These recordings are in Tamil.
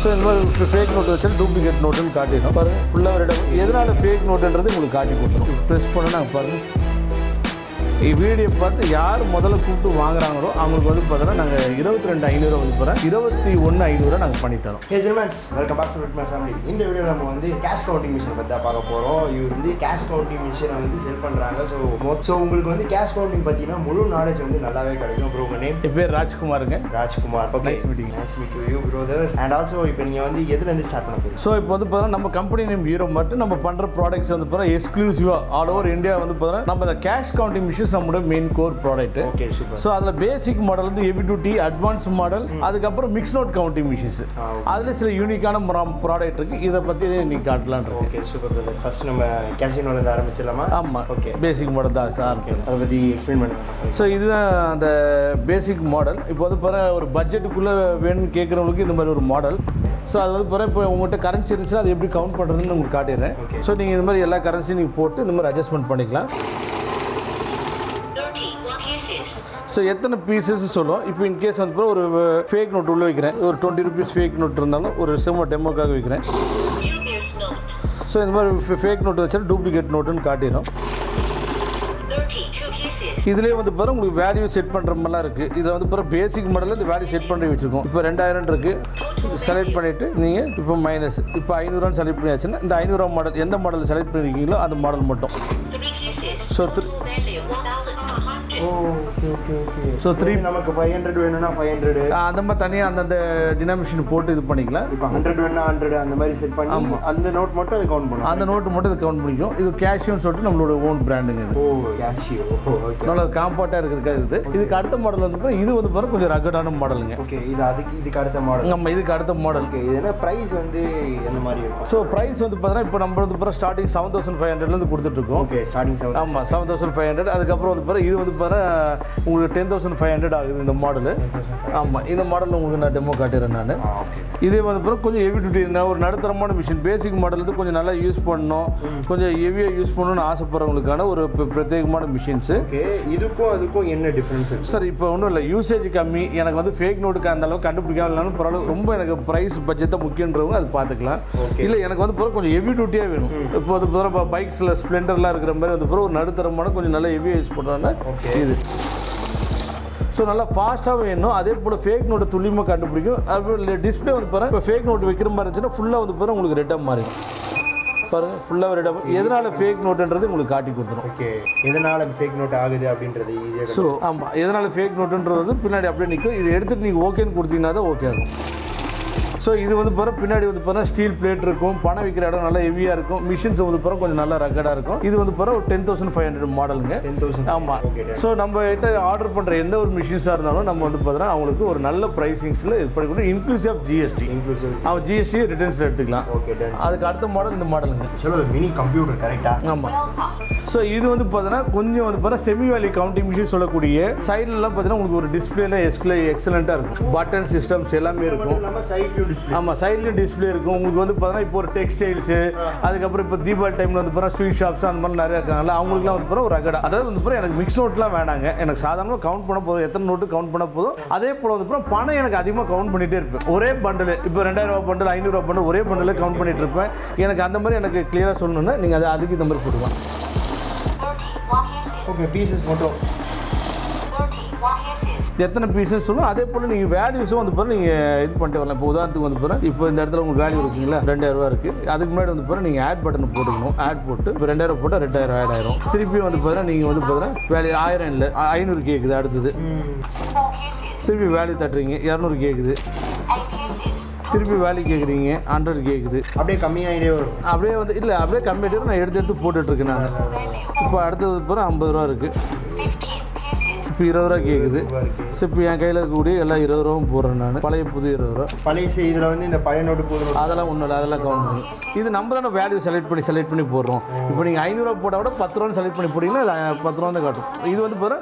ஸோ இந்த மாதிரி ஃபேக் நோட்டு வச்சாலும் டூப்ளிகேட் நோட்டுன்னு காட்டிடும் பாருங்கள். ஃபுல்லாக ஒரு இடம் எதனால் ஃபேக் நோட்டுன்றது உங்களுக்கு காட்டி கொடுத்துரும். ப்ரெஸ் பண்ணால் பாருங்கள். வீடியோ பார்த்து யார் முதல்ல கூப்பிட்டு வாங்குறாங்களோ அவங்களுக்கு வந்து பார்த்தோன்னா நாங்கள் 22,500 வந்து போகிறோம் 21,500 நாங்கள் பண்ணித்தரோம். Welcome back to my family. இந்த வீடியோ நம்ம வந்து கேஷ் கவுண்டிங் மிஷினை பற்றி தான் பார்க்க போகிறோம். இவர் வந்து கேஷ் கவுண்டிங் மிஷினை வந்து செல் பண்ணுறாங்க. ஸோ உங்களுக்கு வந்து கேஷ் கவுண்டிங் பார்த்தீங்கன்னா முழு நாலேஜ் வந்து நல்லாவே கிடைக்கும். ப்ரோ உங்கள் நேம்? என் பேர் ராஜ்குமாருங்க. Rajkumar. Okay, nice meet you brother. And also இப்போ நீங்கள் வந்து எதுலேருந்து ஸ்டார்ட் பண்ண போகிறீங்க? ஸோ இப்போ வந்து பார்த்தோன்னா நம்ம கம்பெனி நேம் ஈரோ மார்ட். நம்ம பண்ணுற ப்ராடக்ட்ஸ் வந்து பார்த்தா எக்ஸ்க்ளூசிவாக ஆல் ஓவர் இந்தியா வந்து பார்த்தோன்னா நம்ம இந்த கேஷ் கவுண்டிங் மிஷின்ஸ் நம்மளோட main core product. Okay, super. So அதில் பேசிக் மாடல் வந்து ஹெவி டியூட்டி, அட்வான்ஸ் மாடல், அதுக்கப்புறம் மிக்ஸ் நோட் கவுண்டிங் மிஷின்ஸ். அதில் சில யூனிக்கான ப்ராடக்ட் இருக்குது. இதை பற்றி இன்னைக்கு காட்டலான் இருக்கு. Okay, super brother. ஃபர்ஸ்ட் நம்ம கேஷினோலேருந்து ஆரம்பிச்சிடலாமா? ஆமாம், ஓகே. பேசிக் மாடல் தான் ஆரம்பிக்கிறோம். அதை பற்றி எக்ஸ்பிளைன் பண்ணுங்கள். ஸோ இதுதான் அந்த பேசிக் மாடல். இப்போ வந்து பாரு ஒரு பட்ஜெட்டுக்குள்ளே வேணும்னு கேட்குறவங்களுக்கு இந்த மாதிரி ஒரு மாடல். ஸோ அது வந்து பாரு இப்போ உங்கள்கிட்ட கரன்சி இருந்துச்சுன்னா அது எப்படி கவுண்ட் பண்ணுறதுன்னு உங்களுக்கு காட்டிடுறேன். ஸோ நீங்கள் இந்த மாதிரி எல்லா கரன்சியும் நீங்கள் போட்டு இந்த மாதிரி அட்ஜஸ்ட்மெண்ட் பண்ணிக்கலாம். ஸோ எத்தனை பீசஸ் சொல்லும். இப்போ இன்கேஸ் வந்து ஒரு ஃபேக் நோட் உள்ளே வைக்கிறேன். ஒரு 20 ருபீஸ் ஃபேக் நோட் இருந்தாலும் ஒரு டெமோக்காக வைக்கிறேன். ஸோ இந்த மாதிரி ஃபேக் நோட்டு வச்சாலும் டூப்ளிகேட் நோட்டுன்னு காட்டிடும். இதுலேயே வந்து பாரு உங்களுக்கு வேல்யூ செட் பண்ணுற மாதிரிலாம் இருக்குது. இதில் வந்து பாரு பேசிக் மாடலில் இந்த வேல்யூ செட் பண்ணி வச்சுருக்கோம். இப்போ 2000 இருக்குது. செலக்ட் பண்ணிவிட்டு நீங்கள் இப்போ மைனஸ் இப்போ 500 செலக்ட் பண்ணியாச்சுன்னா இந்த 500 மாடல் எந்த மாடல் செலக்ட் பண்ணியிருக்கீங்களோ அந்த மாடல் மட்டும். ஸோ ஸோ 3 நமக்கு 500 வேணும்னா 500 அந்த மாதிரி தனியாக அந்தந்த டினாமினேஷன் போட்டு இது பண்ணிக்கலாம். இப்போ 100 வேணும்னா 100 அந்த மாதிரி செட் பண்ணி அந்த நோட் மட்டும் அது கவுண்ட் பண்ணும். அந்த நோட்டு மட்டும் இது கவுண்ட் பண்ணிக்கும். இது கேஷியோன்னு சொல்லிட்டு நம்மளோட ஓன் பிராண்டுங்க. இது கேஷியோ. ஓகே, நல்லா காம்பாக்டாக இருக்கிறது. இதுக்கு அடுத்த மாடல் வந்து இது வந்து பாருங்க கொஞ்சம் ரகடான மாடலுங்க. ஓகே, இதுக்கு அடுத்த மாடல். நம்ம இதுக்கு அடுத்த மாடல். ஓகே, இது என்ன ப்ரைஸ் வந்து எந்த மாதிரி இருக்கும்? ஸோ ப்ரைஸ் வந்து பார்த்தீங்கன்னா இப்போ நம்ம வந்து பாரு ஸ்டார்டிங் 7,500 கொடுத்துட்ருக்கோம். Okay, starting 7. ஆமாம், 7,500. அதுக்கப்புறம் வந்து பாரு இது வந்து பாரு உங்களுக்கு 10,500 ஆகுது இந்த மாடலு. ஆமாம், இந்த மாடலில் உங்களுக்கு நான் டெமோ காட்டுறேன் நான். இதே வந்து பிறகு கொஞ்சம் ஹெவி டியூட்டி ஒரு நடுத்தரமான மிஷின். பேசிக் மாடல் வந்து கொஞ்சம் நல்லா யூஸ் பண்ணணும், கொஞ்சம் ஹெவியாக யூஸ் பண்ணணும்னு ஆசைப்படுறவங்களுக்கான ஒரு பிரத்யேகமான மிஷின்ஸு. இதுக்கும் அதுக்கும் என்ன டிஃப்ரென்ஸ் சார்? இப்போ ஒன்றும் இல்லை, யூசேஜ் கம்மி. எனக்கு வந்து ஃபேக் நோட்டுக்கு அந்த அளவுக்கு கண்டுபிடிக்காமலும் பரவாயில்ல. ரொம்ப எனக்கு ப்ரைஸ் பட்ஜெட்டை முக்கியன்றவங்க அது பார்த்துக்கலாம். இல்லை எனக்கு வந்து பிறகு கொஞ்சம் ஹெவி டியூட்டியாக வேணும். இப்போ வந்து பிறகு பைக்ஸில் ஸ்ப்ளெண்டர்லாம் இருக்கிற மாதிரி வந்து பிறகு ஒரு நடுத்தரமான கொஞ்சம் நல்லா ஹெவியாக யூஸ் பண்ணுறாங்கன்னா இது. ஸோ நல்லா ஃபாஸ்ட்டாக வேணும். அதே போல் ஃபேக் நோட்டை துல்லியமாக கண்டுபிடிக்கும். அதுபோல் டிஸ்பிளே வந்து பாருங்கள். இப்போ ஃபேக் நோட்டு வைக்கிற மாதிரி இருந்துச்சுன்னா ஃபுல்லாக வந்து பாருங்கள் உங்களுக்கு ரெட்டாக மாறிடும். பாருங்கள், ஃபுல்லாக ரெட்டாக. எதனால் ஃபேக் நோட்டுன்றது உங்களுக்கு காட்டி கொடுத்துரும். ஓகே, எதனால் ஃபேக் நோட் ஆகுது அப்படின்றது ஈஸியாக. ஸோ ஆமாம், எதனால் ஃபேக் நோட்டுன்றது பின்னாடி அப்படியே நிற்கும். இதை எடுத்துகிட்டு நீங்கள் ஓகேன்னு கொடுத்தீங்கன்னா தான் ஓகே ஆகும். ஸோ இது வந்து பாரு பின்னாடி வந்து பாரு ஸ்டீல் பிளேட் இருக்கும். பணம் வைக்கிற இடம் நல்லா ஹெவியாக இருக்கும். மிஷின்ஸ் வந்து பாரு கொஞ்சம் நல்லா ரகடாக இருக்கும். இது வந்து பாரு ஒரு 10,500 மாடலுங்க. 10,000. ஆமாம். ஸோ நம்ம கிட்ட ஆர்டர் பண்ணுற எந்த ஒரு மிஷின்ஸாக இருந்தாலும் நம்ம வந்து பார்த்தோன்னா அவங்களுக்கு ஒரு நல்ல ப்ரைஸிங்ஸில் இது பண்ணி இன்க்ளூசிவ் ஆஃப் ஜிஎஸ்டி. அவன் ஜிஎஸ்டி ரிட்டர்ன்ஸில் எடுத்துக்கலாம். ஓகே, அதுக்கு அடுத்த மாடல் இந்த மாடலுங்க. சொல்லுது மினி கம்ப்யூட்டர் கரெக்டாக. ஆமாம். ஸோ இது வந்து பார்த்தீங்கன்னா கொஞ்சம் வந்து பாரு செமி வேலி கவுண்டிங் மிஷின் சொல்லக்கூடிய சைட்லலாம் பார்த்தீங்கன்னா உங்களுக்கு ஒரு டிஸ்பிளேல எக்ஸலண்ட்டாக இருக்கும். பட்டன் சிஸ்டம்ஸ் எல்லாமே இருக்கும். ஆமாம், சைட்லையும் டிஸ்பிளே இருக்கும். உங்களுக்கு வந்து பார்த்தீங்கன்னா இப்போ ஒரு டெக்ஸ்டைல்ஸு, அதுக்கப்புறம் இப்போ தீபாவளி டைமில் வந்து பார்த்தா ஸ்வீட் ஷாப்ஸ் அந்த மாதிரி நிறையா இருக்காங்கல்ல, அவங்களுக்குலாம் வந்து பார்த்தா ஒரு ரகடா. அதாவது வந்து பார்த்தா எனக்கு மிக்ஸ் நோட்லாம் வேணாங்க. எனக்கு சாதாரணமாக கவுண்ட் பண்ண போதும், எத்தனை நோட்டு கவுண்ட் பண்ண போதும். அதே போல் வந்து பார்த்தா பணம் எனக்கு அதிகமாக கவுண்ட் பண்ணிகிட்டே இருப்பேன். ஒரே பண்டில் இப்போ 2000 பண்டில் 500 பண்டில் ஒரே பண்டில் கவுண்ட் பண்ணிகிட்டு இருப்பேன். எனக்கு அந்த மாதிரி எனக்கு கிளியராக சொல்லணுன்னா நீங்கள் அதுக்கு இந்த மாதிரி போடுவாங்க. ஓகே, பீசஸ் மட்டும் எத்தனை பீசஸ் சொல்லும். அதே போல் நீங்கள் வேல்யூஸும் வந்து பாரு நீங்கள் இது பண்ணிட்டு வரலாம். இப்போ உதாரணத்துக்கு வந்து பாரு இப்போ இந்த இடத்துல உங்களுக்கு வேல்யூ இருக்குங்களா 2000 இருக்குது. அதுக்கு முன்னாடி வந்து பாரு நீங்கள் ஆட் பட்டன் போட்டுக்கணும். ஆட் போட்டு இப்போ 2000 போட்டால் 2000 ஆட் ஆயிரும். திருப்பி வந்து பாரு நீங்கள் வந்து பார்த்தீங்கன்னா வேல்யூ 1000 இல்லை 500 கேட்குது. அடுத்தது திருப்பி வேல்யூ தட்டுறீங்க 200 கேட்குது. திருப்பி வேல்யூ கேட்குறீங்க 100 கேட்குது. அப்படியே கம்மியாகிட்டே வரும். அப்படியே வந்து இல்லை அப்படியே கம்மியாகிட்டே நான் எடுத்து போட்டுட்ருக்கேன் நான். இப்போ அடுத்தது பாரு 50 ரூபா இருக்குது. இப்போ 20 ரூபா கேட்குது. ஸோ இப்போ என் கையில் இருக்கக்கூடிய எல்லாம் 20 ரூபாவும் போடுறேன் நான். பழைய புது 20 ரூபா. பழைய இதில் வந்து இந்த பழைய நோட்டு புது அதெல்லாம் ஒன்றும் இல்லை, அதெல்லாம் கவுண்ட் பண்ணி இது நம்ம தானே வேல்யூ செலக்ட் பண்ணி போடுறோம். இப்போ நீங்கள் 500 ரூபா போட்டால் கூட 10 ரூபான்னு செலக்ட் பண்ணி போட்டிங்கன்னா அது 10 ரூபா தான் காட்டும். இது வந்து பாரு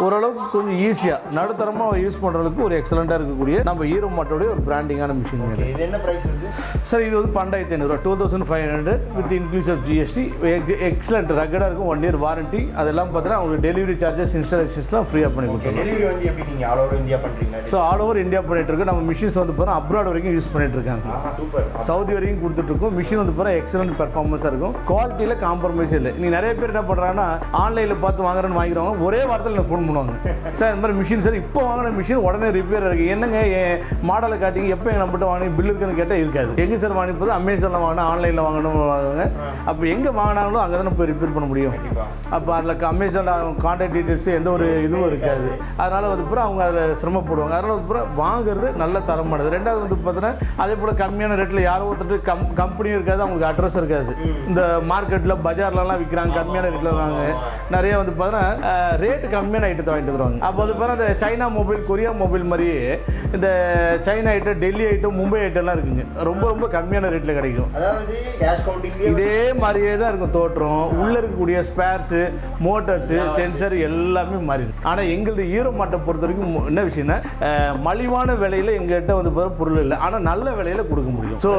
ஓரளவுக்கு கொஞ்சம் ஈஸியாக நடுத்தரமாக யூஸ் பண்ணுறதுக்கு ஒரு எக்ஸலண்ட்டாக இருக்கக்கூடிய நம்ம EROMART ஒரு பிராண்டிங்கான மிஷின். இது என்ன ப்ரைஸ் வந்து சார்? இது வந்து 12,500 2500 வித் இன்க்ளூசிவ் ஜிஎஸ்டி. எக்ஸலண்ட் ரகடாக இருக்கும், 1 இயர் வாரண்டி. அதெல்லாம் பார்த்தீங்கன்னா உங்களுக்கு டெலிவரி சார்ஜஸ் இன்ஸ்டாலேஷன்ஸ்லாம் ஃப்ரீயாக பண்ணி கொடுத்துருவோம். டெலிவரி வந்து எப்படி நீங்கள் ஆல் ஓவர் இந்தியா பண்ணுறீங்க? ஸோ ஆல் ஓவர் இந்தியா பண்ணிட்டு இருக்கோம். நம்ம மிஷின்ஸ் வந்து பார்த்தா அப்ராட் வரைக்கும் யூஸ் பண்ணிட்டு இருக்காங்க. சவுதி வரைக்கும் கொடுத்துட்ருக்கோம். மிஷின் வந்து பார்த்தா எக்ஸலண்ட் பெர்ஃபார்மன்ஸாக இருக்கும். குவாலிட்டியில் காம்ப்ரமைஸ் இல்லை. நீ நிறைய பேர் என்ன பண்ணுறாங்கன்னா ஆன்லைனில் பார்த்து வாங்குறேன்னு வாங்கிடுவாங்க, ஒரே வாரத்தில் எனக்கு ஃபோன் பண்ணுவாங்க, சார் இந்த மாதிரி மிஷின் சார் இப்போ வாங்கின மிஷின் உடனே ரிப்பேர் இருக்குது, என்னங்க என் மாடலை காட்டிங்க, எப்போ எங்கள் நம்மகிட்ட வாங்கினீங்க, பில் இருக்குன்னு கேட்டால் இருக்காது. எங்கே சார் வாங்கி போது அமேசானில் வாங்கினா ஆன்லைனில் வாங்கணும் வாங்குவாங்க. அப்போ எங்கே வாங்கினாங்களோ அங்கே தானே போய் ரிப்பேர் பண்ண முடியும். அப்போ அதில் அமேசானில் கான்டாக்ட் டீட்டெயில்ஸ் எந்த ஒரு இதுவும் இருக்காது. அதனால் வந்து பூரா அவங்க அதில் சிரமப்படுவாங்க. அதனால் வந்து பூரா வாங்குறது நல்ல தரமானது. ரெண்டாவது வந்து பார்த்தீங்கன்னா அதே போல் கம்மியான ரேட்டில் யாரோ ஒருத்தர் கம்பெனியும் இருக்காது, அவங்களுக்கு அட்ரஸ் இருக்காது. இந்த மார்க்கெட்டில் பஜார்லலாம் விற்கிறாங்க, கம்மியான ரேட்டில் வாங்க. நிறைய வந்து பார்த்தீங்கன்னா ரேட்டு கம்மியான ஐட்டத்தை வாங்கிட்டு வருவாங்க. அப்போ வந்து பார்த்தா இந்த சைனா மொபைல், கொரியா மொபைல் மாதிரியே இந்த China item, Delhi item, Mumbai ஐட்டம்லாம் இருக்குங்க. ரொம்ப ரொம்ப கம்மியான ரேட்டில் கிடைக்கும். அதாவது கேஷ் கவுண்டிங் இதே மாதிரியே தான் இருக்கும் தோற்றம். உள்ளே இருக்கக்கூடிய ஸ்பேர்ஸு, மோட்டர்ஸு, சென்சர் எல்லாமே மாறி இருக்கு. ஆனால் எங்களது EROMART பொறுத்த வரைக்கும் என்ன விஷயம்னா மலிவான விலையில் எங்கள்கிட்ட வந்து பொருள் இல்லை, ஆனால் நல்ல விலையில் கொடுக்க முடியும். ஸோ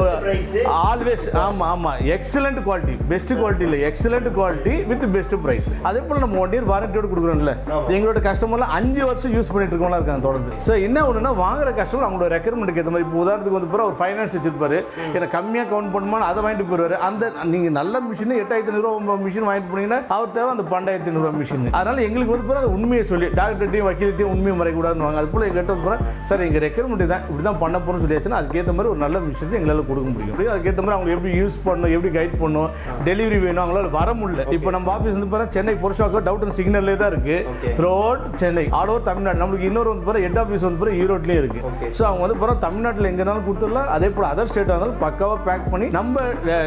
ஆல்வேஸ் ஆமாம் எக்ஸலண்ட் குவாலிட்டி, பெஸ்ட் குவாலிட்டி இல்லை, excellent quality with best price. அதே போல் நம்ம 1 இயர் வாரண்டியோடு கொடுக்குறோம்ல. எங்களோட கஸ்டமர்லாம் 5 வருஷம் யூஸ் பண்ணிட்டு இருக்கவங்களா இருக்காங்க தொடர்ந்து. ஸோ என்ன ஒன்றுனா வாங்குற கஸ்டமர் அவங்களோட ரெக்யர்மெண்ட்டுக்கு ஏற்ற மாதிரி. இப்போ உதாரணத்துக்கு வந்து ஒரு ஃபைனான்ஸ் வச்சிருப்பாரு, எனக்கு கம்மியாக கவுண்ட் பண்ணுமான்னு அதை வாங்கிட்டு போயிடுவார். அந்த நீங்கள் நல்ல மிஷின் 8,500 மிஷின் வாங்கிட்டு போனீங்கன்னா அவர் தேவை அந்த 12,500 மிஷின். அதனால் எங்களுக்கு வந்து அது உண்மையை சொல்லி டாக்டர்கிட்டையும் வக்கீல்கிட்டையும் உண்மையை மறைக்கூடாதுன்னு வாங்க. அது போல் எங்கிட்ட வந்து சார் எங்கள் ரெக்யர்மெண்ட் தான் இப்படி தான் பண்ண போகணும்னு சொல்லியாச்சுன்னா அதுக்கேற்ற மாதிரி ஒரு நல்ல மிஷின்ஸ் எங்களால் கொடுக்க முடியும். அதுக்கேற்ற மாதிரி அவங்க எப்படி யூஸ் பண்ணணும், எப்படி கைட் பண்ணணும், டெலிவரி வேணும், அவங்களால வர முடியல. இப்போ நம்ம ஆஃபீஸ் வந்து பார்த்தா சென்னை புரஷாக்கம் டவுட்டன் சிக்னல்லே தான் இருக்குது. Through out Chennai, all over Tamil Nadu. நம்மளுக்கு இன்னொரு வந்து பார்த்தா ஹெட் ஆஃபீஸ் வந்து பார்த்தா ஈரோட்லேயே இருக்குது. ஸோ அவங்க வந்து பார்த்தா தமிழ்நாட்டில் எங்கேனாலும் கொடுத்துடலாம். அதே போல் அதர் ஸ்டேட்டாக இருந்தாலும் பக்காவாக பேக் பண்ணி நம்ம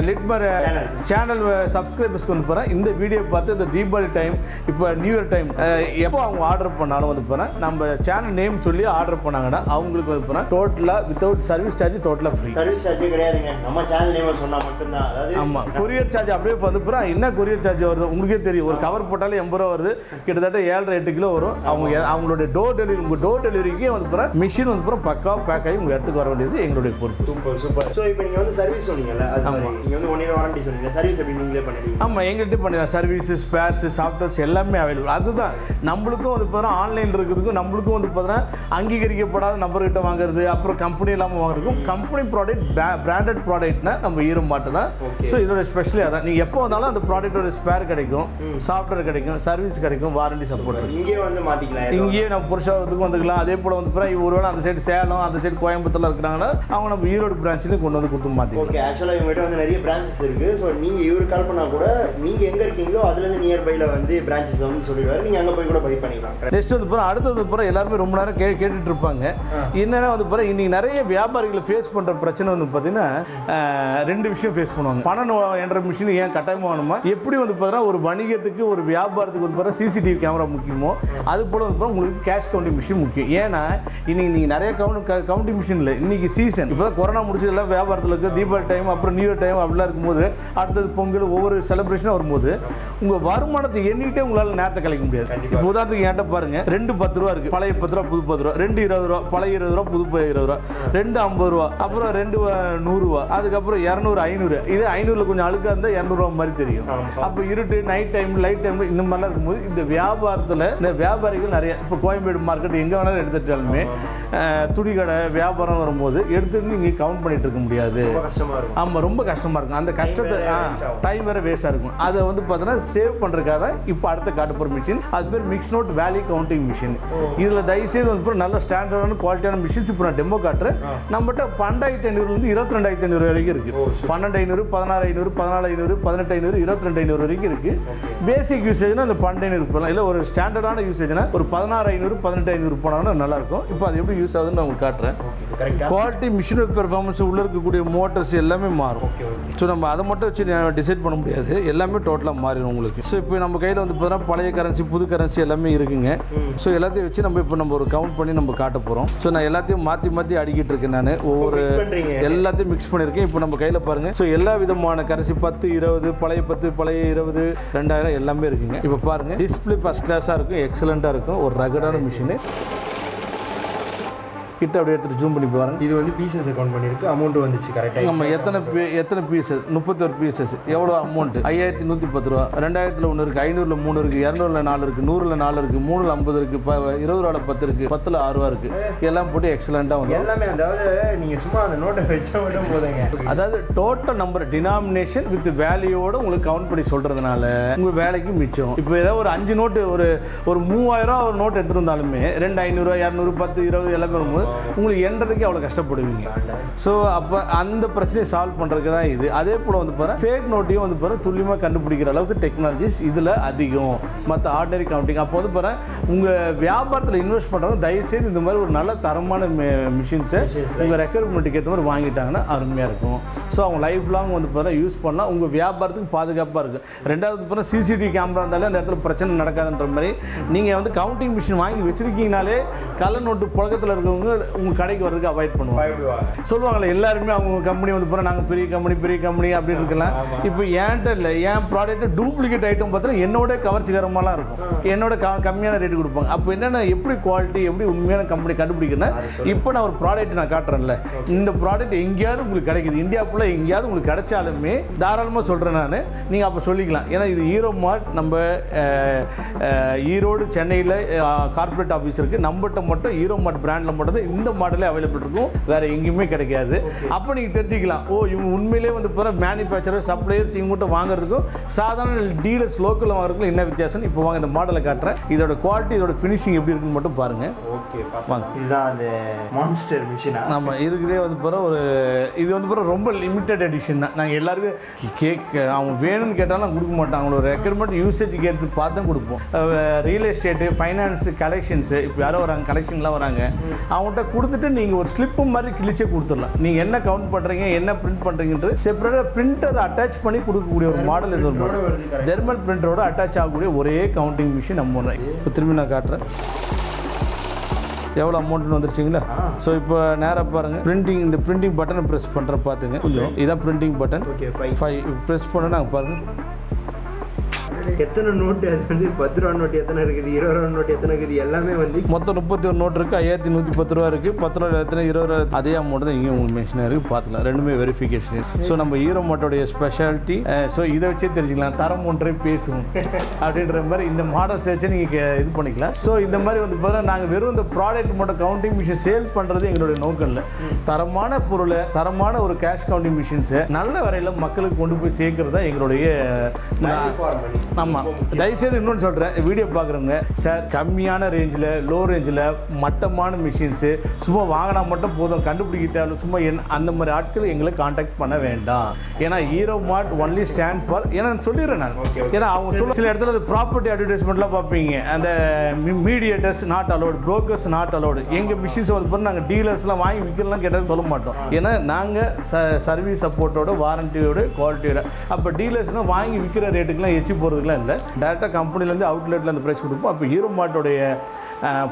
லிட்மர் சேனல் சப்ஸ்கிரைபர்ஸ்க்கு வந்து போகிறேன் இந்த வீடியோ பார்த்து இந்த தீபாவளி டைம், இப்போ நியூ இயர் டைம், எப்போ அவங்க ஆர்டர் பண்ணாலும் வந்து போகிறேன் நம்ம சேனல் நேம் சொல்லி ஆர்டர் பண்ணாங்கன்னா அவங்களுக்கு வந்து போகிறேன் டோட்டலாக வித்தவுட் சர்வீஸ் சார்ஜ் டோட்டலாக ஃப்ரீ. சர்வீஸ் சார்ஜ் கிடையாதுங்க, நம்ம சேனல் நேம் சொன்னால் மட்டும்தான். ஆமாம், கொரியர் சார்ஜ் அப்படியே வந்து போகிறேன். என்ன கொரியர் சார்ஜ் வருது உங்களுக்கே தெரியும். ஒரு கவர் போட்டாலே 80 ரூபா வருது, கிட்டத்தட்ட 7-8 கிலோ வரும். அவங்களுடைய டோர் டெலிவரி, உங்கள் டோர் டெலிவரிக்கே வந்து போகிறேன் மிஷின் வந்து போகிறோம் பக்காவாக பேக் ஆகி உங்கள் இடத்துக்கு வர வேண்டியது எங்களுடைய பொறுப்பு. Super super. ஸோ இப்போ நீங்கள் வந்து சர்வீஸ் சொன்னீங்கல்ல, அது நீங்கள் வந்து 1 இயர் வாரண்டி சொன்னீங்க, சர்வீஸ் எப்படி நீங்களே பண்ணிடுவீங்க? ஆமாம், எங்கள்கிட்ட பண்ணிடலாம். சர்வீஸ், ஸ்பேர்ஸ், சாஃப்ட்வேர்ஸ் எல்லாமே அவைலபிள். அதுதான் நம்மளுக்கும் வந்து பார்த்தா ஆன்லைனில் இருக்கிறதுக்கும் நம்மளுக்கும் வந்து பார்த்தா அங்கீகரிக்கப்படாத நபர்கிட்ட வாங்குறது, அப்புறம் கம்பெனி இல்லாமல் வாங்குறதுக்கும் கம்பெனி ப்ராடக்ட், பிராண்டட் ப்ராடக்ட்னா நம்ம EROMART தான். ஸோ இதோட ஸ்பெஷலி அதான். நீங்கள் எப்போ வந்தாலும் அந்த ப்ராடக்டோட ஸ்பேர் கிடைக்கும், சாஃப்ட்வேர் கிடைக்கும், சர்வீஸ் கிடைக்கும், வாரண்டி சப்போர்ட் இருக்கும். இங்கே வந்து மாற்றிக்கலாம், இங்கேயே நம்ம புருஷாவத்துக்கு வந்துக்கலாம். அதே போல் வந்து ஒருவேளை அந்த சைடு சேலம், அந்த சைடு கோயம்புத்தூர்ல இருக்கிறாங்கன்னா அவங்க நம்ம ஈரோடு பிரான்ச்சில் கொண்டு வந்து கொடுத்து மாற்றி. ஓகே, ஆக்சுவலாக இவங்ககிட்ட வந்து நிறைய பிரான்ச்சஸ் இருக்குது. ஸோ நீங்கள் இவரு கால் பண்ணால் கூட நீங்கள் எங்கே இருக்கீங்களோ அதுலேருந்து நியர்பையில் வந்து பிரான்ச்சஸ் வந்து சொல்லிடுவார், நீங்கள் அங்கே போய் கூட பை பண்ணிக்கலாம். நெக்ஸ்ட் வந்து அடுத்தது எல்லாருமே ரொம்ப நேரம் கேட்டுட்டு இருப்பாங்க. என்னன்னா வந்து இன்னைக்கு நிறைய வியாபாரிகளை ஃபேஸ் பண்ணுற பிரச்சனை வந்து பார்த்தீங்கன்னா 2 விஷயம் ஃபேஸ் பண்ணுவாங்க. பணம் என்ற மிஷின் ஏன் கட்டாயமாக வேணுமா, எப்படி வந்து பார்த்தீங்கன்னா ஒரு வணிகத்துக்கு, ஒரு வியாபாரத்துக்கு வந்து CCTV கேமரா முக்கியமோ அது போல் வந்து உங்களுக்கு கேஷ் கவுண்டிங் மிஷின் முக்கியம். ஏன்னா இன்னைக்கு நீங்கள் நிறைய கவுண்டிங் மிஷின் இல்லை. இன்னைக்கு சீசன் இப்போ தான் கொரோனா முடிச்சது எல்லாம் வியாபாரத்தில் இருக்குது. தீபாவளி டைம், அப்புறம் நியூ இயர் டைம் அப்படிலாம் இருக்கும்போது, அடுத்தது பொங்கல், ஒவ்வொரு செலிப்ரேஷனாக வரும்போது உங்கள் வருமானத்தை எண்ணிட்டே உங்களால் நேரத்தை கழிக்க முடியாது. இப்போ உதாரணத்துக்கு என்கிட்ட பாருங்க, 2 10 ரூபா இருக்குது, பழைய 10 ரூபா, புது 10 ரூபா, 2 20 ரூபா, பழைய 20 ரூபா, புது 20 ரூபா, 2 50 ரூபா, அப்புறம் 2 100 ரூபா, அதுக்கப்புறம் 200 500. இது 500 கொஞ்சம் அழுக்காக இருந்தால் 200 ரூபா மாதிரி தெரியும். அப்போ இருட்டு, நைட் டைம், லைட் டைம் இந்த மாதிரிலாம் இருக்கும்போது இந்த வியாபாரத்தில் இந்த வியாபாரிகள் நிறைய, இப்போ கோயம்பேடு மார்க்கெட் எங்கே வேணாலும் எடுத்துட்டாலுமே துணி கடை வியாபாரம் வரும்போது எடுத்துட்டு நீங்கள் கவுண்ட் பண்ணிட்டு இருக்க முடியாது. ஆமாம், ரொம்ப கஷ்டமாக இருக்கும். அந்த கஷ்டத்தை டைம் வேறு வேஸ்ட்டாக இருக்கும். அதை வந்து பார்த்தீங்கன்னா சேவ் பண்ணுறதுக்காக தான் இப்போ அடுத்த காட்டுப்போகிற மிஷின், அது பேர் mix note value counting machine. இதில் தயவுசெய்து வந்து நல்ல ஸ்டாண்டர்டான குவாலிட்டியான மிஷின்ஸ் இப்போ நான் டெமோ காட்டுறேன். நம்மகிட்ட 12,500 22,500 வரைக்கும் இருக்குது. 12,500, 16,500, 14,500, 18,500, 22,500 வரைக்கும் இருக்குது. பேசிக் யூசேஜ்னா அந்த 12,500 போகலாம். இல்லை ஒரு ஸ்டாண்டர்டான யூசேஜ்னா ஒரு 16,500, 18,500 போனாங்கன்னா நல்லாயிருக்கும். இப்போ அது எப்படி யூஸ் ஆகுதுன்னு நான் உங்களுக்கு காட்டுறேன். குவாலிட்டி, மிஷினரி பெர்ஃபார்மன்ஸ், உள்ளே இருக்கக்கூடிய மோட்டர்ஸ் எல்லாமே மாறும். ஸோ நம்ம அதை மட்டும் வச்சு டிசைட் பண்ண முடியாது, எல்லாமே டோட்டலாக மாறிடும் உங்களுக்கு. ஸோ இப்போ நம்ம கையில் வந்து பார்த்தீங்கன்னா பழைய கரன்சி, புது கரன்சி எல்லாமே இருக்குங்க. ஸோ எல்லாத்தையும் வச்சு நம்ம ஒரு கவுண்ட் பண்ணி நம்ம காட்ட போகிறோம். ஸோ நான் எல்லாத்தையும் மாற்றி அடிக்கிட்டு இருக்கேன். நான் ஒவ்வொரு எல்லாத்தையும் மிக்ஸ் பண்ணியிருக்கேன். இப்போ நம்ம கையில் பாருங்கள். ஸோ எல்லா விதமான கரன்சி 10, 20, பழைய 10, பழைய 20, 2000 எல்லாமே இருக்குங்க. இப்போ பாருங்கள், டிஸ்பிளே ஃபர்ஸ்ட் கிளாஸாக இருக்கும், எக்ஸலண்ட்டாக இருக்கும். ஒரு ரகடான மிஷினு. கிட்ட அப்படியே எடுத்துகிட்டு ஜூம் பண்ணி பாருங்க. இது வந்து பீசஸ் அக்கௌண்ட் பண்ணியிருக்கு. அமௌண்ட் வந்துச்சு கரெக்டாக. நம்ம எத்தனை பீசஸ் 31 பீசஸ் எவ்வளோ அமௌண்ட்டு 5110 ரூபா. 2000 ஒன்று இருக்குது, 500 3 இருக்குது, 200 4 இருக்குது, 100 4 இருக்குது, 3 50 இருக்குது, 20 10 இருக்குது, 10 6 ரூபா இருக்குது. எல்லாம் போட்டு எக்ஸலண்ட்டாக வந்து எல்லாமே. அதாவது நீங்கள் சும்மா அந்த நோட்டை வச்சா மட்டும் போதுங்க. அதாவது டோட்டல் நம்பர் டினாமினேஷன் வித் வேல்யூவோடு உங்களுக்கு கவுண்ட் பண்ணி சொல்கிறதுனால உங்கள் வேலைக்கு மிச்சம். இப்போ ஏதாவது ஒரு 5 நோட்டு ஒரு 3000 ஒரு நோட் எடுத்துகிட்டு இருந்தாலுமே 2 500 200 10 20 எல்லாமே வரும்போது உங்களுக்கு எண்றதுக்கு அவ்வளோ கஷ்டப்படுவீங்க. ஸோ அப்போ அந்த பிரச்சனையை சால்வ் பண்ணுறதுக்கு தான் இது. அதே போல் வந்து பாரு ஃபேக் நோட்டையும் வந்து பாரு துல்லியமாக கண்டுபிடிக்கிற அளவுக்கு டெக்னாலஜிஸ் இதில் அதிகம் மற்ற ஆர்டினரி கவுண்டிங். அப்போ வந்து பாரு உங்கள் வியாபாரத்தில் இன்வெஸ்ட் பண்ணுறது தயவுசெய்து இந்த மாதிரி ஒரு நல்ல தரமான மிஷின்ஸை உங்கள் ரெக்யர்மெண்ட்டுக்கு ஏற்ற மாதிரி வாங்கிட்டாங்கன்னா அருமையாக இருக்கும். ஸோ அவங்க லைஃப் லாங் வந்து பாரு யூஸ் பண்ணலாம். உங்கள் வியாபாரத்துக்கு பாதுகாப்பாக இருக்குது. ரெண்டாவது பாரு சிசிடிவி கேமரா இருந்தாலே அந்த இடத்துல பிரச்சனை நடக்காதுன்ற மாதிரி நீங்கள் வந்து கவுண்டிங் மிஷின் வாங்கி வச்சுருக்கீங்கனாலே கள்ள நோட்டு புழக்கத்தில் இருக்கவங்க உங்கள் கடைக்கு வரதுக்கு அவாய்ட் பண்ணுவாங்க. சொல்லுவாங்களே எல்லாருமே அவங்க கம்பெனி வந்து போகிறோம் நாங்கள் பெரிய கம்பெனி அப்படின்னு இருக்கலாம். இப்போ ஏன்ட்ட இல்லை, என் ப்ராடக்ட்டு டூப்ளிகேட் ஐட்டம் பார்த்தீங்கன்னா என்னோட கவர்ச்சிகரமாலாம் இருக்கும். என்னோட கம்மியான ரேட்டு கொடுப்பாங்க. அப்போ என்னென்ன எப்படி குவாலிட்டி எப்படி உண்மையான கம்பெனி கண்டுபிடிக்கிறேன்னா இப்போ நான் ஒரு ப்ராடக்ட் நான் காட்டுறேன்ல, இந்த ப்ராடக்ட் எங்கேயாவது உங்களுக்கு கிடைக்குது, இந்தியா ஃபுல்லாக எங்கேயாவது உங்களுக்கு கிடைச்சாலுமே தாராளமாக சொல்கிறேன் நான், நீங்கள் அப்போ சொல்லிக்கலாம். ஏன்னா இது ஈரோ மார்ட் நம்ம ஈரோடு சென்னையில் கார்பரேட் ஆஃபீஸ் இருக்குது. நம்மகிட்ட மட்டும் ஈரோ மார்ட் பிராண்டில் மட்டும் தான் இந்த மாடலே அவைலபிள் இருக்கும், வேறு எங்கேயுமே கிடைக்காது. அப்போ நீங்கள் தெரிஞ்சுக்கலாம், ஓ இவங்க உண்மையிலே வந்து போகிற மேனுஃபேக்சரர் சப்ளையர்ஸ் இவங்ககிட்ட வாங்குறதுக்கும் சாதாரண டீலர்ஸ் லோக்கலில் வாங்குறதுக்கும் என்ன வித்தியாசம். இப்போ வாங்க இந்த மாடலை காட்டுறேன். இதோட குவாலிட்டி இதோட ஃபினிஷிங் எப்படி இருக்குன்னு மட்டும் பாருங்கள். ஓகே வாங்க. இதுதான் அந்த மான்ஸ்டர் மிஷின். நம்ம இருக்குதே வந்து போகிற ஒரு இது வந்து போகிற ரொம்ப லிமிட்டட் எடிஷன் தான். நாங்கள் எல்லாருக்கும் அவங்க வேணும்னு கேட்டாலும் கொடுக்க மாட்டோம். அவங்களோட ரெக்யர்மெண்ட் யூசேஜுக்கு எடுத்து பார்த்து தான் கொடுப்போம். ரியல் எஸ்டேட்டு ஃபைனான்ஸு கலெக்ஷன்ஸு இப்போ யாரோ வராங்க கலெக்ஷன்லாம் வராங்க, அவங்கள்ட்ட கொடுத்துட்டு நீங்கள் ஒரு ஸ்லிப்பு மாதிரி கிழிச்சே கொடுத்துடலாம். நீங்கள் என்ன கவுண்ட் பண்ணுறீங்க என்ன பிரிண்ட் பண்ணுறீங்கன்றது செப்பரேட்டாக பிரிண்டர் அட்டாச் பண்ணி கொடுக்கக்கூடிய ஒரு மாடல் இது. ஒரு தெர்மல் பிரிண்டரோட அட்டாச் ஆகக்கூடிய ஒரே கவுண்டிங் மிஷின் நம்ம ஒன்று. இப்போ திரும்பி நான் காட்டுறேன் எவ்வளோ அமௌண்ட்னு வந்துருச்சிங்களா. ஸோ இப்போ நேராக பாருங்கள் இந்த பிரிண்டிங் பட்டனை ப்ரெஸ் பண்ணுறேன் பார்த்துங்க. கொஞ்சம் இதான் பிரிண்டிங் பட்டன். 5 ப்ரெஸ் பண்ண நாங்கள் பாருங்கள் எத்தனை நோட்டு. அது வந்து 10 ரூபா நோட்டு எத்தனை இருக்குது, 20 ரூபா நோட்டு எத்தனை இருக்குது, எல்லாமே வந்து மொத்தம் 31 நோட்டு இருக்குது. 5110 ரூபா இருக்குது. 10 ரூபா எத்தனை 20 ரூபா அதே அமௌண்ட் தான் இங்கே உங்களுக்கு மென்ஷனாக இருக்குது. பார்த்துக்கலாம், ரெண்டுமே வெரிஃபிகேஷன். ஸோ நம்ம ஈரோ மார்ட்டோடைய ஸ்பெஷாலிட்டி. ஸோ இதை வச்சே தெரிஞ்சுக்கலாம், தரம் ஒன்றை பேசுவோம் அப்படின்ற மாதிரி இந்த மாடல்ஸ் வச்சு நீங்கள் இது பண்ணிக்கலாம். ஸோ இந்த மாதிரி வந்து பார்த்தீங்கன்னா நாங்கள் வெறும் இந்த ப்ராடக்ட் மட்டும் கவுண்டிங் மிஷின் சேல் பண்ணுறது எங்களுடைய நோக்கம் இல்லை. தரமான பொருளை தரமான ஒரு கேஷ் கவுண்டிங் மிஷின்ஸை நல்ல வரையில் மக்களுக்கு கொண்டு போய் சேர்க்கறது தான் எங்களுடைய. ஆமாம், தயவுசெய்து இன்னொன்று சொல்கிறேன், வீடியோ பார்க்குறவங்க சார் கம்மியான ரேஞ்சில் லோ ரேஞ்சில் மட்டமான மிஷின்ஸு சும்மா வாங்கினா மட்டும் போதும், கண்டுபிடிக்க தேவை சும்மா அந்த மாதிரி ஆட்கள் எங்களை காண்டாக்ட் பண்ண வேண்டாம். ஏன்னா ஈரோ மார்ட் ஒன்லி ஸ்டாண்ட் ஃபார், ஏன்னா சொல்லிடுறேன் நான், ஏன்னா அவங்க சொல்ல சில இடத்துல ப்ராப்பர்ட்டி அட்வர்டைஸ்மெண்ட்லாம் பார்ப்பீங்க, அந்த mediators not allowed, brokers not allowed. எங்கள் மிஷின்ஸ் வந்து போய் நாங்கள் டீலர்ஸ்லாம் வாங்கி விற்கிறலாம் கேட்டால் சொல்ல மாட்டோம். ஏன்னா நாங்கள் சர்வீஸ் சப்போர்ட்டோட வாரண்டியோட குவாலிட்டியோட. அப்போ டீலர்ஸ்னால் வாங்கி விற்கிற ரேட்டுக்கெலாம் எச்சி போகிறதுக்குலாம் இல்லை, டேரெக்டாக கம்பெனிலேருந்து அவுட்லெட்டில் அந்த ப்ரைஸ் கொடுப்போம். அப்போ ஈரோ மார்ட்டோடைய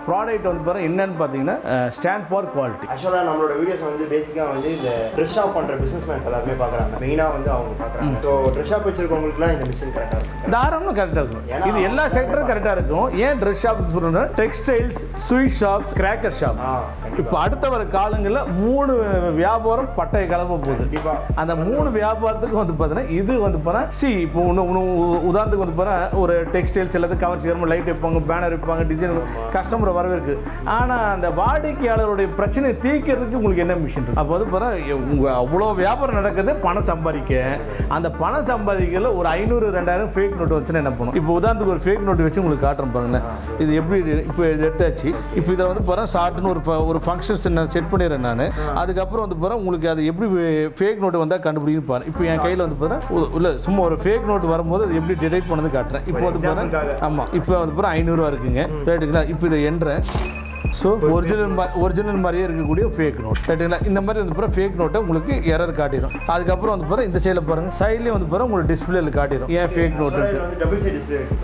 ப்ராடக்ட் வந்து பாருங்கள் என்னென்னு பார்த்தீங்கன்னா ஸ்டாண்ட் ஃபார் குவாலிட்டி. ஆக்சுவலாக நம்மளோட வீடியோஸ் வந்து பேசிக்காக வந்து இந்த ட்ரெஸ் ஷாப் பண்ணுற பிஸ்னஸ் மேன்ஸ் எல்லாருமே பார்க்குறாங்க, மெயினாக வந்து அவங்க பார்க்குறாங்க. ஸோ ட்ரெஸ் ஷாப் வச்சுருக்கவங்களுக்குலாம் இந்த மிஷின் கரெக்டாக இருக்கும், தாராளமாக கரெக்டாக இருக்கும். இது எல்லா செக்டரும் கரெக்டாக இருக்கும். ஏன் ட்ரெஸ் ஷாப் சொல்கிறோன்னா textiles, sweet shops, cracker shop. இப்போ அடுத்த வர காலங்களில் 3 வியாபாரம் பட்டைய கலப்ப போகுது. அந்த 3 வியாபாரத்துக்கு வந்து பார்த்தீங்கன்னா இது வந்து பார்த்தா இப்போ உதாரணத்துக்கு வந்து பார்த்தா ஒரு டெக்ஸ்டைல்ஸ் எல்லாத்தையும் கவர் செய்யணும், லைட் வைப்பாங்க, பேனர் வைப்பாங்க, டிசைன், கஸ்டமரை வரவேற்கு. ஆனால் அந்த வாடிக்கையாளருடைய பிரச்சனையை தீர்க்கிறதுக்கு உங்களுக்கு என்ன மிஷின் இருக்குது. அப்போ வந்து பாருங்க உங்கள் அவ்வளோ வியாபாரம் நடக்கிறது பணம் சம்பாதிக்க. அந்த பணம் சம்பாதிக்கல ஒரு 500 2000 ஃபேக் நோட்டு வச்சுன்னா என்ன பண்ணும். இப்போ உதாரணத்துக்கு ஒரு ஃபேக் நோட்டு வச்சு உங்களுக்கு காட்டுறேன் பாருங்களேன். இது எப்படி இப்போ இது எடுத்தாச்சு. இப்போ இதை வந்து பாருங்க ஷார்ட்னு ஒரு ஃபங்க்ஷன்ஸ் நான் செட் பண்ணிடுறேன் நான். அதுக்கப்புறம் வந்து பாருங்க உங்களுக்கு அது எப்படி ஃபேக் நோட்டு வந்தால் கண்டுபிடிக்கணும் பாருங்க. இப்போ என் கையில் வந்து பாருங்க இல்லை சும்மா ஒரு ஃபேக் நோட்டு வரும்போது அது எப்படி டிடெக்ட் பண்ணது காட்டுறேன். இப்போ வந்து பாருங்க, ஆமாம் இப்போ வந்து பாருங்க 500 ரூபா இருக்குங்க ரைட்டுங்களா. இப்போ இதை எண்றேன். ஸோ ஒரிஜினல் மாதிரியே இருக்கக்கூடிய ஃபேக் நோட் ரைட்டுங்களா. இந்த மாதிரி வந்து பிறகு ஃபேக் நோட்டை உங்களுக்கு எரர் காட்டிடும். அதுக்கப்புறம் வந்து பிறகு இந்த சைடில் பாருங்கள், சைட்லேயும் வந்து பிறகு உங்களுக்கு டிஸ்பிளேல காட்டிடும் ஏன் ஃபேக் நோட்டு.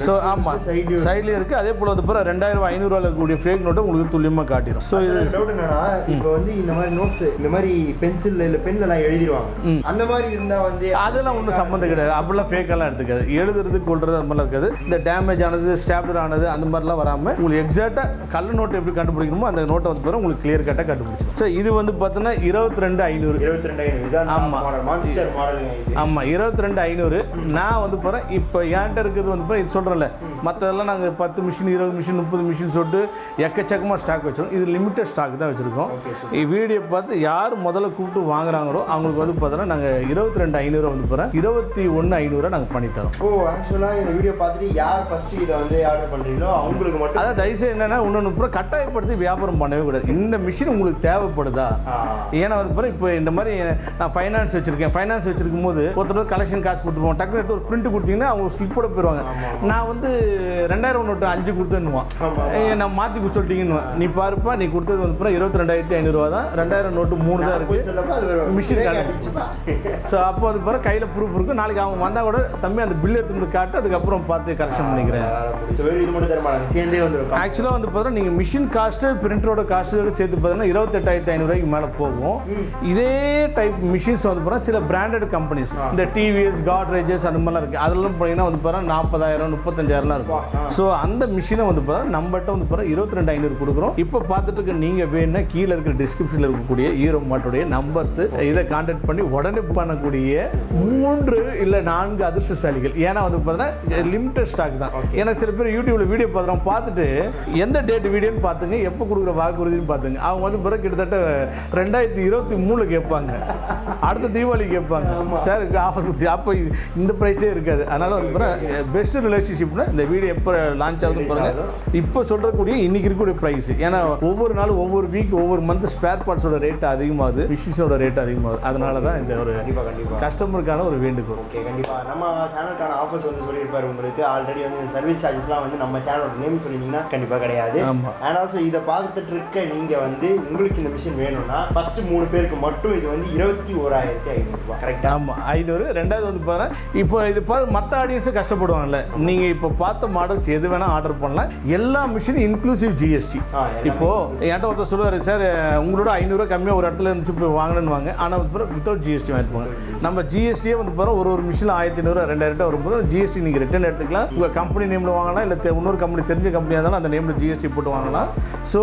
ஸோ ஆமாம், சைட்லேயும் இருக்குது. அதே போல் வந்து பிறகு 2500 இருக்கக்கூடிய ஃபேக் நோட்டை உங்களுக்கு துல்லியமாக காட்டிடும். ஸோ இது டவுட் என்னன்னா, இப்போ வந்து இந்த மாதிரி நோட்ஸ் இந்த மாதிரி பென்சில் இல்லை பென்லாம் எழுதிடுவாங்க, அந்த மாதிரி இருந்தால் வந்து அதெல்லாம் ஒன்றும் சம்மந்தம் கிடையாது. அப்படிலாம் ஃபேக்கெல்லாம் எடுத்துக்காது. எழுதுறது கொள்றது அந்த மாதிரிலாம் இருக்காது. இந்த டேமேஜ் ஆனது ஸ்டாப்லர் ஆனது அந்த மாதிரிலாம் வராமல் உங்களுக்கு எக்ஸாக்டாக கள்ள நோட்டை எப்படி கண்டுபிடிக்கணுமோ அந்த நோட்டை வந்து பிறகு உங்களுக்கு கிளியர் கட்டாக கண்டுபிடிச்சிடும். ஸோ இது வந்து பார்த்தீங்கன்னா 22,500. ஆமாம் ஆமாம் 22,500. நான் வந்து போகிறேன் இப்போ என்கிட்ட இருக்கிறது வந்து போகிறேன் இது சொல்கிறேன்ல, மற்றதெல்லாம் நாங்கள் 10 மிஷின் 20 மிஷின் 30 மிஷின் சொல்லிட்டு எக்கச்சக்கமாக ஸ்டாக் வச்சுருக்கோம். இது லிமிட்டட் ஸ்டாக் தான் வச்சுருக்கோம். வீடியோ பார்த்து யார் முதல்ல கூப்பிட்டு வாங்குறாங்களோ அவங்களுக்கு வந்து பார்த்தோன்னா நாங்கள் 22,500 வந்து போகிறேன் 21,500 நாங்கள் பண்ணித்தரோம். ஓ ஆக்சுவலாக இந்த வீடியோ பார்த்துட்டு யார் ஃபஸ்ட்டு இதை வந்து ஆர்டர் பண்ணுறீங்களோ அவங்களுக்கு மட்டும். அதான் தயவுசெய்து என்னென்னா இன்னொன்று அப்புறம் கட்டாயப்படுத்தி வியாபாரம் பண்ணவே கூடாது. இந்த மிஷின் உங்களுக்கு தேவைப்படுதா? ஏன்னா வந்து பிறகு இப்போ இந்த மாதிரி நான் ஃபைனான்ஸ் வச்சுருக்கேன். ஃபைனான்ஸ் வச்சிருக்கும் போது ஒருத்தர் கலெக்ஷன் காசு கொடுத்துருவோம். டக்குனு எடுத்து ஒரு பிரிண்ட் கொடுத்தீங்கன்னா அவங்க ஸ்லிப்போட போயிடுவாங்க. நான் வந்து 2000 நோட்டு 5 கொடுத்தேன்னுவான், நான் மாற்றி சொல்லிட்டீங்கன்னு. நீ பாருப்பா, நீ கொடுத்தது வந்து பிறகு 22,500 தான், 2000 நோட்டு 3 தான் இருக்குது மிஷின் கார்டு. ஸோ அப்போ வந்து பிறகு கையில் ப்ரூஃப் இருக்கும். நாளைக்கு அவங்க வந்தால் கூட தம்பி அந்த பில் எடுத்து வந்து காட்டு, அதுக்கப்புறம் பார்த்து கரெக்ஷன் பண்ணிக்கிறேன். ஆக்சுவலாக வந்து பார்த்தா நீங்கள் மிஷின் காஸ்ட்டு பிரிண்டரோட காஸ்ட்டோட சேர்த்து பார்த்தீங்கன்னா 28,500 மேலே போகும். இதே டைப் மிஷின்ஸ் வந்து பார்த்தா சில பிராண்டட் கம்பெனிஸ், இந்த டிவிஎஸ் காட்ரேஜஸ் அந்த மாதிரிலாம் இருக்குது. அதெல்லாம் போனீங்கன்னா வந்து பார்த்தா 40,000 35,000 இருக்கும். ஸோ அந்த மிஷினை வந்து பார்த்தா நம்மகிட்ட வந்து பார்த்தா 22,500 கொடுக்குறோம். இப்போ பார்த்துட்டு இருக்க நீங்கள் வேணும்னா கீழே இருக்கிற டிஸ்கிரிப்ஷனில் இருக்கக்கூடிய ஈரோ மார்ட்டுடைய நம்பர்ஸ் இதை கான்டாக்ட் பண்ணி உடனே பண்ணக்கூடிய 3 இல்லை 4 அதிர்ஷ்டசாலிகள். ஏன்னா வந்து பார்த்தீங்கன்னா லிமிட்டட் ஸ்டாக் தான். ஏன்னா சில பேர் யூடியூப்ல வீடியோ பார்த்துட்டு எந்த டேட் வீடியோன்னு பார்த்துங்க, எப்போ கொடுக்குற வாக்குறுதின்னு பார்த்துங்க. அவங்க வந்து பிறகு கிட்டத்தட்ட 2023 கேட்பாங்க, அடுத்த தீபாவளி கேட்பாங்க, சார் ஆஃபர் கொடுத்து. அப்போ இந்த ப்ரைஸே இருக்காது. அதனால வந்து பிறகு பெஸ்ட் ரிலேஷன்ஷிப்னா இந்த வீடியோ எப்போ லான்ச் ஆகுது பாருங்க. இப்போ சொல்றக்கூடிய இன்னைக்கு இருக்கக்கூடிய ப்ரைஸ். ஏன்னா ஒவ்வொரு நாளும் ஒவ்வொரு வீக் ஒவ்வொரு மந்த் ஸ்பேர் பார்ட்ஸோட ரேட் அதிகமாகுது, மிஷின்ஸோட ரேட் அதிகமாகுது. அதனால தான் இந்த ஒரு கஸ்டமருக்கான ஒரு வேண்டுகோள். ஓகே, கண்டிப்பாக நம்ம சேனலுக்கான ஆஃபர்ஸ் வந்து சொல்லியிருப்பாரு உங்களுக்கு. ஆல்ரெடி வந்து சர்வீஸ் சார்ஜஸ்லாம் வந்து நம்ம சேனலோட நேம் சொல்லியிருந்தீங்கன்னா கண்டிப்பாக கிடையாது. அண்ட் ஆல்சோ இதை பார்த்துட்டு இருக்க நீங்கள் வந்து உங்களுக்கு இந்த மிஷின் வேணும்னா ஃபர்ஸ்ட் 3 பேருக்கு மட்டும் இது வந்து 21,500 கரெக்டாக? ஆமாம் 500. ரெண்டாவது வந்து பாருங்க, இப்போ இது பார்த்து மற்ற ஆடியன்ஸும் கஷ்டப்படுவாங்கல்ல. நீங்கள் இப்போ பார்த்த மாடல்ஸ் எது வேணால் ஆர்டர் பண்ணலாம். எல்லா மிஷினும் இன்க்ளூசிவ் ஜிஎஸ்டி. இப்போது என்கிட்ட ஒருத்தர் சொல்லுவார், சார் உங்களோட 500 கம்மியாக ஒரு இடத்துல இருந்துச்சு இப்போ வாங்கணுன்னு வாங்க, ஆனால் வந்து வித்தவுட் ஜிஎஸ்டி வாங்கிப்பாங்க. நம்ம ஜிஎஸ்டியே வந்து பாருங்க ஒரு மிஷினில் 1,500 2,000 வரும்போது ஜிஎஸ்டி நீங்கள் ரிட்டர்ன் எடுத்துக்கலாம். உங்கள் கம்பெனி நேமில் வாங்கலாம், இல்லை இன்னொரு கம்பெனி தெரிஞ்ச கம்பெனியாக இருந்தாலும் அந்த நேமில் ஜிஎஸ்டி போட்டு வாங்கலாம். ஸோ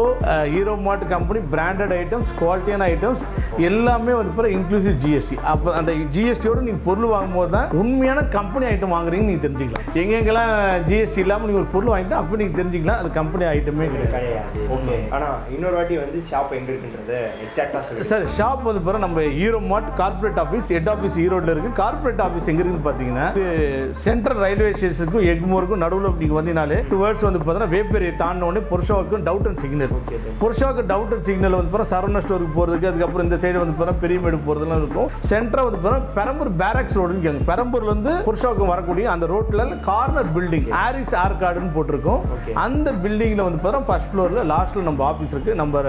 ஈரோ மார்ட் கம்பெனி பிராண்டட் ஐட்டம்ஸ், குவாலிட்டியான ஐட்டம்ஸ் எல்லாமே வந்து பாருங்க இன்க்ளூசிவ் ஜிஎஸ்டி. அப்போ அந்த ஜிஎஸ்டியோட நீங்கள் பொருள் வாங்கும்போது தான் உண்மையான கம்பெனி ஐட்டம் வாங்குறீங்கன்னு நீங்கள் தெரிஞ்சுக்கலாம். எங்கெங்கெல்லாம் ஜிஎஸ்டி இல்லாமல் நீங்கள் ஒரு பொருள் வாங்கிட்டா அப்போ நீங்கள் தெரிஞ்சுக்கலாம் அது கம்பெனி ஐட்டமே கிடையாது. ஓகே, ஆனால் இன்னொரு வாட்டி வந்து ஷாப் எங்கே இருக்குன்றது எக்ஸாக்டாக சொல்லி. சார் ஷாப் வந்து பாருங்க நம்ம ஈரோ மார்ட் கார்பரேட் ஆஃபீஸ் ஹெட் ஆஃபீஸ் ஈரோட்டில் இருக்குது. கார்பரேட் ஆஃபீஸ் எங்கே இருக்குன்னு பார்த்தீங்கன்னா இது சென்ட்ரல் ரயில்வே ஸ்டேஷனுக்கும் எக்மோருக்கும் நடுவில் நீங்கள் வந்தீங்கனாலே டுவர்ட்ஸ் வந்து பார்த்தீங்கன்னா வேப்பேரியை தாண்டினோடனே புருஷாவுக்கும் டவுட்டன் சிக்னல். புருஷாவுக்கு டவுட்டன் சிக்னல் வந்து பாருங்க சரவணா ஸ்டோருக்கு போகிறதுக்கு, அதுக்கப்புறம் இந்த சைடு வந்து பாருங்க பெரியமேடு போகிறதுலாம் இருக்கும். சென்டராக வந்து பாருங்க பெரம்பூர் பேரக்ஸ் ரோடுன்னு கேட்குங்க. பெரம்பூர்லேருந்து புருஷாவுக்கு வரக்கூடிய அந்த ரோட்டில் கார்னர் பில்டிங் ஆரிஸ் ஆர்கார்டுன்னு போட்டிருக்கோம். அந்த பில்டிங்கில் வந்து பாருங்க ஃபர்ஸ்ட் ஃப்ளோரில் லாஸ்ட்டில் நம்ம ஆஃபீஸ் இருக்குது, நம்பர்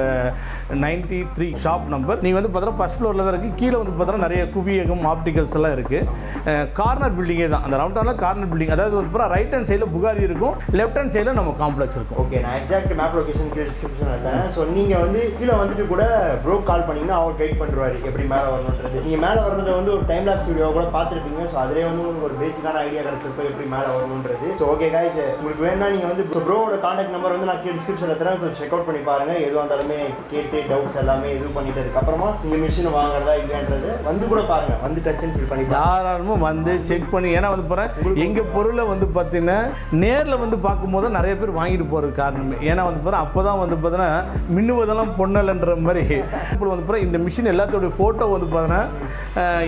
93 ஷாப் நம்பர். நீங்கள் வந்து பார்த்தீங்கன்னா ஃபர்ஸ்ட் ஃப்ளோரில் தான் இருக்குது. கீழே வந்து பார்த்தீங்கன்னா நிறைய குவியகம் ஆப்டிகல்ஸ் எல்லாம் இருக்குது. கார்னர் பில்டிங்கே தான், அந்த ரவுண்டானில் கார்னர் பில்டிங். அதாவது வந்து ரைட் ஹேண்ட் சைடில் புகாரி இருக்கும், லெஃப்ட் ஹேண்ட் சைடில் நம்ம காம்ப்ளெக்ஸ் இருக்கும். ஓகே, நான் எக்ஸாக்ட் மேப் லொகேஷன் கீழே டிஸ்கிரிப்ஷன் எடுத்தேன். ஸோ நீங்கள் வந்து கீழே வந்துட்டு கூட ப்ரோ கால் பண்ணிங்கன்னா அவர் கைட் பண்ணுவார் எப்படி மேலே வரணுன்றது. நீங்கள் மேலே வரதை வந்து ஒரு டைம் லாப்ஸ் வீடியோ கூட பார்த்துருப்பீங்க. ஸோ அதிலே வந்து உங்களுக்கு ஒரு பேசிக்கான ஐடியா கிடச்சிருப்போம் எப்படி மேலே வரணுன்றது. ஸோ ஓகே காய்ஸ், உங்களுக்கு வேணும்னா நீங்கள் வந்து ப்ரோவோட கான்டாக்ட் நம்பர் வந்து நான் கீழே டிஸ்கிரிப்ஷனில் தரேன். ஸோ செக் அவுட் பண்ணி பாருங்கள். எதுவாக இருந்தாலுமே கேட்டு டவுட்ஸ் எல்லாமே இது பண்ணிட்டதுக்கப்புறமா நீங்கள் மிஷின் வாங்குறதா இல்லைன்றது வந்து கூட பாருங்கள், வந்து டச் அண்ட் ஃபீல் பண்ணி தாராளமாக வந்து செக் பண்ணி. ஏன்னா வந்து பாருங்கள் எங்கள் பொருளை வந்து பார்த்தீங்கன்னா நேரில் வந்து பார்க்கும்போது நிறைய பேர் வாங்கிட்டு போகிறது காரணமே. ஏன்னா வந்து பாருங்கள் அப்போ தான் வந்து பார்த்தீங்கன்னா மின்னுவதெல்லாம் பொண்ணல்ன்ற மாதிரி இப்போ வந்து பாருங்கள் இந்த மிஷின் எல்லாத்தோடைய ஃபோட்டோ வந்து பார்த்தீங்கன்னா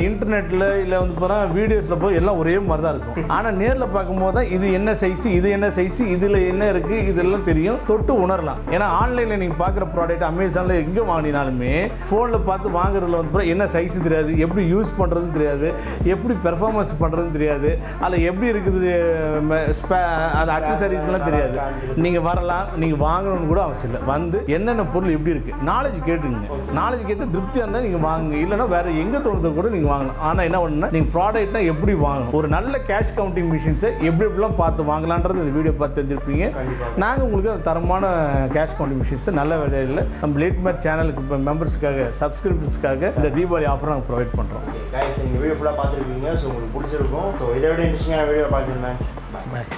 இன்டர்நெட்டில் இல்லை வந்து பாருங்கள் வீடியோஸில் போய் எல்லாம் ஒரே மாதிரி தான் இருக்கும். ஆனால் நேரில் பார்க்கும்போது தான் இது என்ன சைஸு, இது என்ன சைஸு, இதில் என்ன இருக்குது, இதெல்லாம் தெரியும், தொட்டு உணரலாம். ஏன்னா ஆன்லைனில் நீங்கள் பார்க்குற ப்ராடக்ட் அமேசானில் எங்கே வாங்கினாலுமே ஃபோனில் பார்த்து வாங்குறதுல வந்து என்ன சைஸு தெரியாது, எப்படி யூஸ் பண்ணுறதுன்னு தெரியாது, எப்படி பெர்ஃபார்மன்ஸ் பண்ணுறதுன்னு தெரியாது, அதில் எப்படி இருக்குது அது அக்சசரிஸ்லாம் தெரியாது. நீங்கள் வரலாம், நீங்கள் வாங்கணும்னு கூட அவசியம் இல்லை. வந்து என்னென்ன பொருள் எப்படி இருக்குது நாலேஜ் கேட்டுங்க. நாலேஜ் கேட்டு திருப்தியாக இருந்தால் நீங்கள் வாங்குங்க, இல்லைனா வேறு எங்கே தோணுதோ கூட நீங்கள் வாங்கலாம். ஆனால் என்ன ஒன்றுனா நீங்கள் ப்ராடக்ட்னா எப்படி வாங்கணும், ஒரு நல்ல கேஷ் கவுண்டிங் மிஷின்ஸை எப்படிலாம் பார்த்து வாங்கலான்றது இந்த வீடியோ பார்த்து தெரிஞ்சிருப்பீங்க. நாங்கள் உங்களுக்கு அந்த தரமான கேஷ் கவுண்டிங் மிஷின்ஸை நல்ல விலையில் நம்ம லேட் மார்ட் சேனலுக்கு இப்போ மெம்பர்ஸுக்காக சப்ஸ்கிரிப்ஷன்ஸ்க்காக இந்த தீபாவளி ஆஃபர் நாங்கள் ப்ரொவைட் பண்ணுறோம். இந்த வீடியோ ஃபுல்லாக பார்த்துருக்கீங்க. ஸோ உங்களுக்கு பிடிச்சிருக்கும். ஸோ இதை விட இன்ட்ரெஸ்டிங்கான வீடியோ பார்த்துருந்தேன். பாய்.